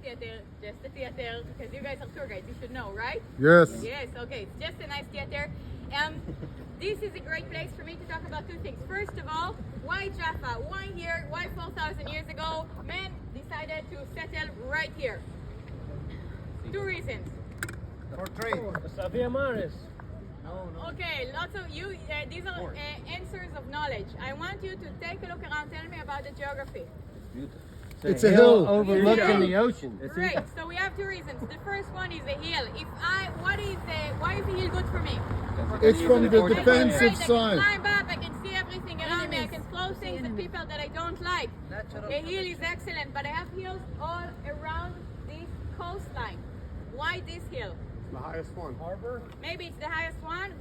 just a theater, because you guys are tour guides, you should know, right? Yes. Yes, okay, it's just a nice theater. This is a great place for me to talk about two things. First of all, why Jaffa? Why here? Why 4,000 years ago men decided to settle right here? Two reasons. For trade. Okay, lots of you, these are answers of knowledge. I want you to take a look around, tell me about the geography. It's a hill overlooking the ocean. Great, so we have two reasons. The first one is a hill. Why is the hill good for me? It's from the defensive I can side. climb up, I can see everything around me, I can throw things at people that I don't like. A hill is excellent, but I have hills all around this coastline. Why this hill? The highest one. Harbor? Maybe it's the highest one.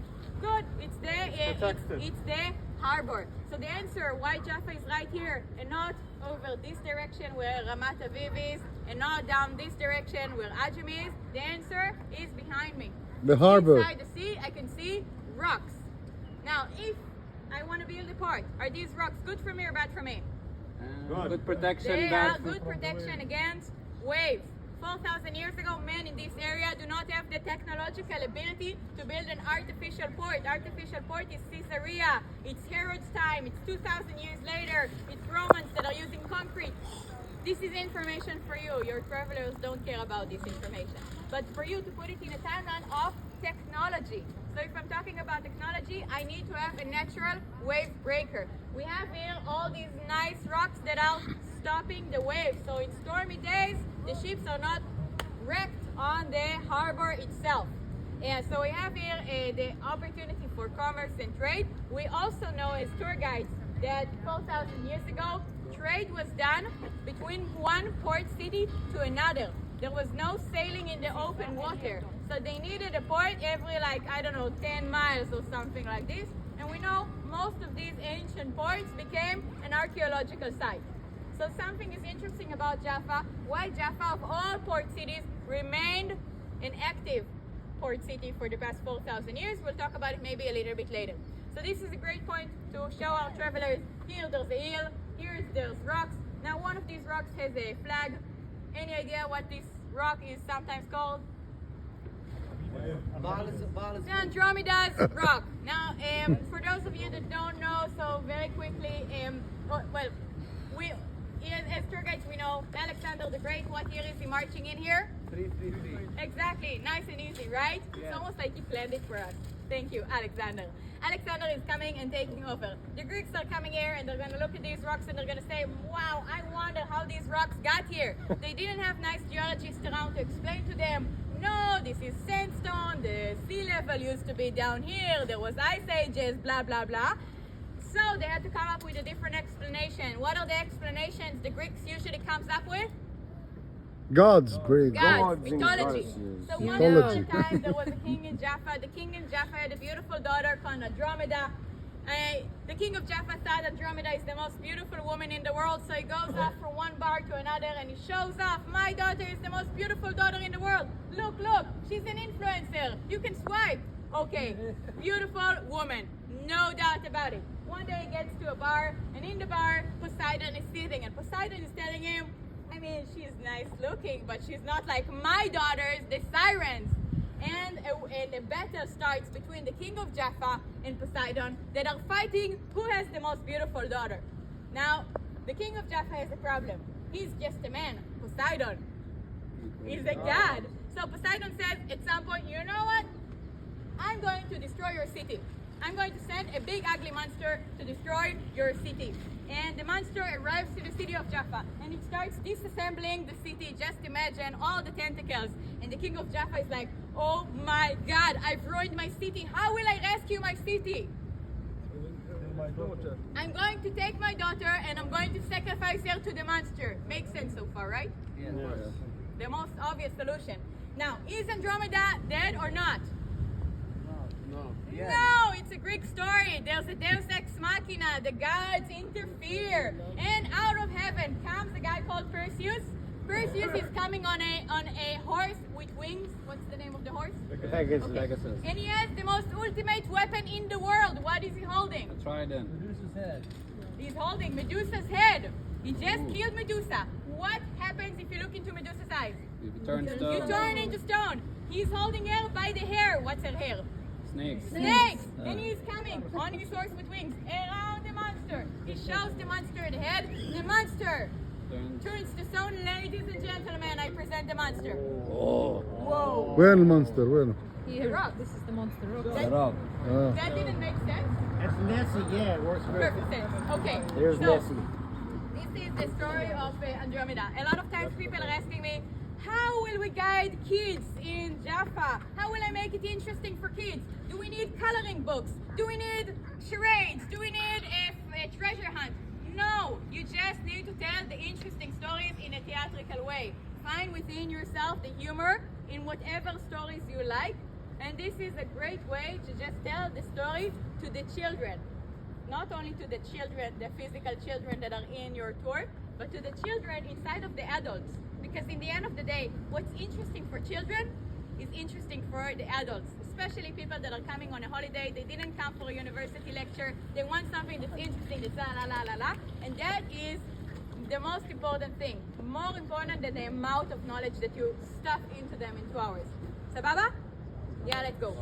Good, it's the harbor. So the answer why Jaffa is right here and not over this direction where Ramat Aviv is and not down this direction where Ajam is, the answer is behind me. The harbor. Inside the sea, I can see rocks. Now, if I want to build a port, are these rocks good for me or bad for me? Good protection. They are good protection against waves. 4,000 years ago, men in this area do not have the technological ability to build an artificial port. Artificial port is Caesarea. It's Herod's time. It's 2,000 years later. It's Romans that are using concrete. This is information for you. Your travelers don't care about this information. But for you to put it in a timeline of technology. So if I'm talking about technology, I need to have a natural wave breaker. We have here all these nice rocks that are stopping the waves. So in stormy days, the ships are not wrecked on the harbor itself. So we have here the opportunity for commerce and trade. We also know as tour guides that 4,000 years ago, trade was done between one port city to another. There was no sailing in the open water. So they needed a port every 10 miles or something like this. And we know most of these ancient ports became an archaeological site. So something is interesting about Jaffa. Why Jaffa of all port cities remained an active port city for the past 4,000 years. We'll talk about it maybe a little bit later. So this is a great point to show our travelers. Here there's a hill, here there's rocks. Now one of these rocks has a flag. Any idea what this rock is sometimes called? The Andromeda's rock. Now, for those of you that don't know, so very quickly, as tour guides, we know Alexander the Great. What year is he marching in here? 333. Exactly. Nice and easy, right? Yeah. It's almost like he planned it for us. Thank you, Alexander. Alexander is coming and taking over. The Greeks are coming here and they're going to look at these rocks and they're going to say, wow, I wonder how these rocks got here. They didn't have nice geologists around to explain to them, no, this is sandstone, the sea level used to be down here, there was ice ages, blah, blah, blah. So they had to come up with a different explanation. What are the explanations the Greeks usually comes up with? God's bridge. Gods, mythology. So once upon a time there was a king in Jaffa. The king in Jaffa had a beautiful daughter called Andromeda. The king of Jaffa thought Andromeda is the most beautiful woman in the world, so he goes off from one bar to another and he shows off, my daughter is the most beautiful daughter in the world. Look, she's an influencer. You can swipe. Okay, beautiful woman, no doubt about it. One day he gets to a bar, and in the bar, Poseidon is sitting, and Poseidon is telling him, I mean, she's nice looking, but she's not like my daughters, the sirens. And a battle starts between the king of Jaffa and Poseidon that are fighting who has the most beautiful daughter. Now, the king of Jaffa has a problem. He's just a man. Poseidon is a god. So Poseidon says at some point, you know what? I'm going to destroy your city. I'm going to send a big ugly monster to destroy your city. And the monster arrives to the city of Jaffa and it starts disassembling the city. Just imagine all the tentacles. And the king of Jaffa is like, oh my God, I've ruined my city. How will I rescue my city? My daughter. I'm going to take my daughter and I'm going to sacrifice her to the monster. Makes sense so far, right? Yes. The most obvious solution. Now, is Andromeda dead or not? No. No, it's a Greek story. There's a Deus Ex Machina. The gods interfere. And out of heaven comes a guy called Perseus. Perseus is coming on a horse with wings. What's the name of the horse? Pegasus. And he has the most ultimate weapon in the world. What is he holding? A trident. Medusa's head. He's holding Medusa's head. He just killed Medusa. what happens if you look into Medusa's eyes? You turn You stone. turn into stone. He's holding her by the hair. What's her hair? Snakes. Snakes! And he's coming on his horse with wings around the monster. He shows the monster the head. The monster Turn. turns to stone. Ladies and gentlemen, I present the monster. Oh. Whoa! وين المونستر وينه؟ The rock. This is the monster rock. آه. That didn't make sense? That's Nessie, yeah, it works very Perfect sense. Okay. There's so, Nessie. This is the story of Andromeda. A lot of times people are asking me, how will we guide kids in Jaffa? How will I make it interesting for kids? Do we need coloring books? Do we need charades? Do we need a treasure hunt? No, you just need to tell the interesting stories in a theatrical way. Find within yourself the humor in whatever stories you like. And this is a great way to just tell the story to the children. Not only to the children, the physical children that are in your tour, but to the children inside of the adults. Because in the end of the day, what's interesting for children is interesting for the adults, especially people that are coming on a holiday. They didn't come for a university lecture. They want something that's interesting, that's la la la la. And that is the most important thing, more important than the amount of knowledge that you stuff into them in 2 hours. Sababa? Yeah, let's go.